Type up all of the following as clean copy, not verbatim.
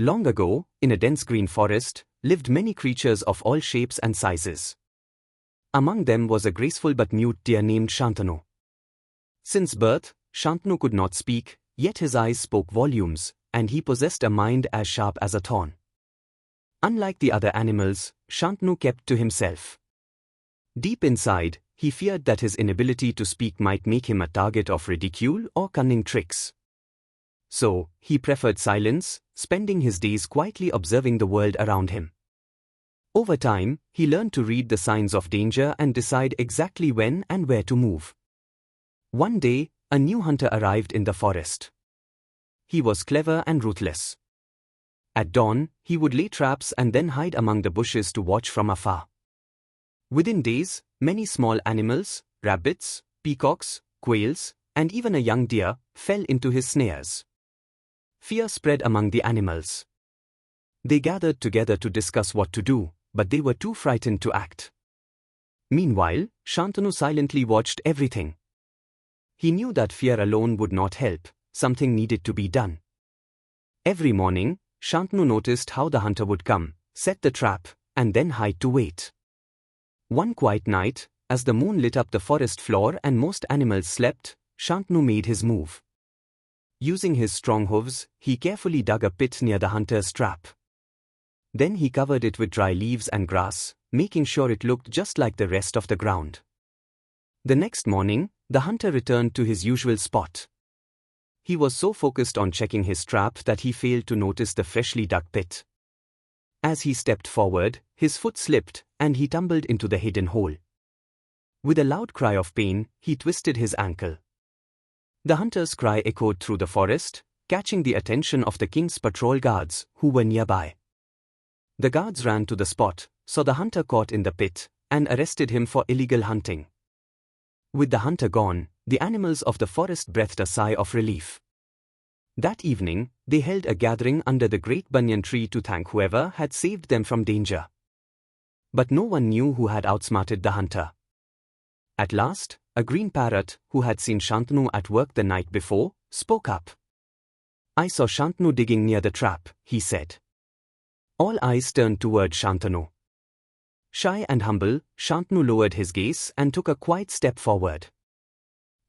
Long ago, in a dense green forest, lived many creatures of all shapes and sizes. Among them was a graceful but mute deer named Shantanu. Since birth, Shantanu could not speak, yet his eyes spoke volumes, and he possessed a mind as sharp as a thorn. Unlike the other animals, Shantanu kept to himself. Deep inside, he feared that his inability to speak might make him a target of ridicule or cunning tricks. So, he preferred silence, spending his days quietly observing the world around him. Over time, he learned to read the signs of danger and decide exactly when and where to move. One day, a new hunter arrived in the forest. He was clever and ruthless. At dawn, he would lay traps and then hide among the bushes to watch from afar. Within days, many small animals, rabbits, peacocks, quails, and even a young deer, fell into his snares. Fear spread among the animals. They gathered together to discuss what to do, but they were too frightened to act. Meanwhile, Shantanu silently watched everything. He knew that fear alone would not help, something needed to be done. Every morning, Shantanu noticed how the hunter would come, set the trap, and then hide to wait. One quiet night, as the moon lit up the forest floor and most animals slept, Shantanu made his move. Using his strong hooves, he carefully dug a pit near the hunter's trap. Then he covered it with dry leaves and grass, making sure it looked just like the rest of the ground. The next morning, the hunter returned to his usual spot. He was so focused on checking his trap that he failed to notice the freshly dug pit. As he stepped forward, his foot slipped, and he tumbled into the hidden hole. With a loud cry of pain, he twisted his ankle. The hunter's cry echoed through the forest, catching the attention of the king's patrol guards, who were nearby. The guards ran to the spot, saw the hunter caught in the pit, and arrested him for illegal hunting. With the hunter gone, the animals of the forest breathed a sigh of relief. That evening, they held a gathering under the great banyan tree to thank whoever had saved them from danger. But no one knew who had outsmarted the hunter. At last, a green parrot, who had seen Shantanu at work the night before, spoke up. "I saw Shantanu digging near the trap," he said. All eyes turned toward Shantanu. Shy and humble, Shantanu lowered his gaze and took a quiet step forward.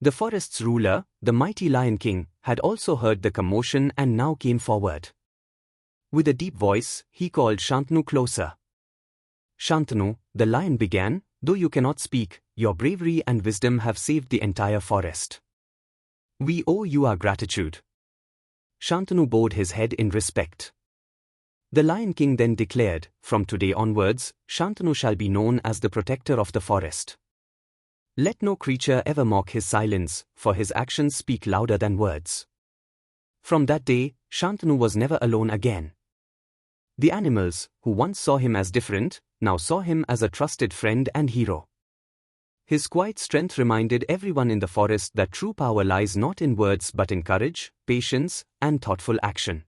The forest's ruler, the mighty Lion King, had also heard the commotion and now came forward. With a deep voice, he called Shantanu closer. "Shantanu," the lion began, "though you cannot speak, your bravery and wisdom have saved the entire forest. We owe you our gratitude." Shantanu bowed his head in respect. The Lion King then declared, "From today onwards, Shantanu shall be known as the protector of the forest. Let no creature ever mock his silence, for his actions speak louder than words." From that day, Shantanu was never alone again. The animals, who once saw him as different, now saw him as a trusted friend and hero. His quiet strength reminded everyone in the forest that true power lies not in words but in courage, patience, and thoughtful action.